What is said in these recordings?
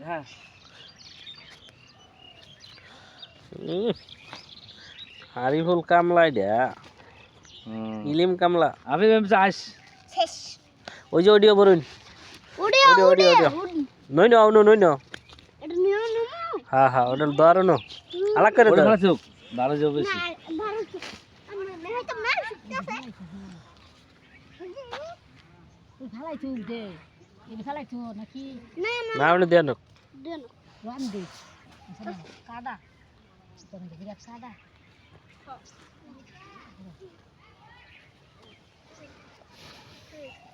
হ্যাঁ হারিফুল কামলা এটা ইলিম কামলা আমি চাস শেষ ওই যে অডিও বলুন উড়িয়া অডিও অডিও উড়িয়া অডিও নই ন আউনো নই ন এটা নিও না হ্যাঁ হ্যাঁ ওটা দর ন আলাক করে ওটা দাও ভালো চোখ ভালো চোখ বেশি না ভালো আমরা হয়তো মার শিখতেছে তুই ফালাই তুই দে এই ফালাই তুই নাকি না না না উনি দেন দেন রান দে কাদা তোর দেখি এক কাদা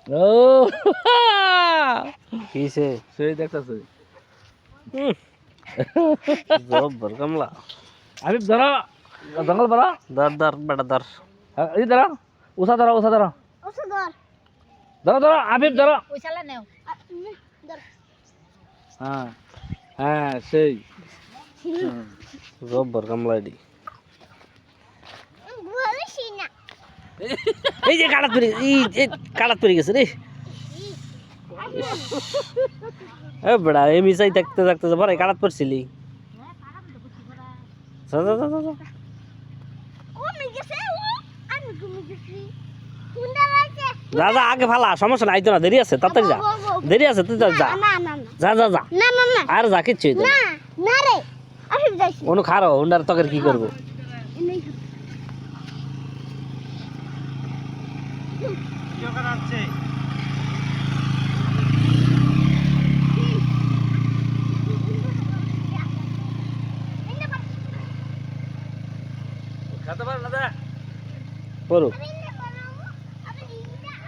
ও কিসে সেই দেখতাছে জব্বর কামলা আমি ধরো জঙ্গল বড় দর দর বেটা দর এই ধরো উষা ধরো ওষুধ ধর ধরো ধরো আবিব ধরো ওই চালা নেও ধর হ্যাঁ হ্যাঁ সেই জব্বর কামলা এডি বলিস না এই যে কাটাত পড়ে এই কাটাত পড়ে গেছে রে এ বড়া এই মিসাই থাকতে থাকতে বড় কাটাত পড়ছিলি যা যা যা যা কমে গেছে ও আমি কমে গেছি কুন্ডা লাগছে যা যা আগে ফালা সমস্যা নাই তো না দেরি আছে তাড়াতাড়ি যা দেরি আছে তুই যা যা না না না যা যা যা না না না আর যা কিচ্ছু হইতো না না রে আমি যাইছি অনু খারো হুন্ডার তকের কি করবো খেতে পারে না দে করুক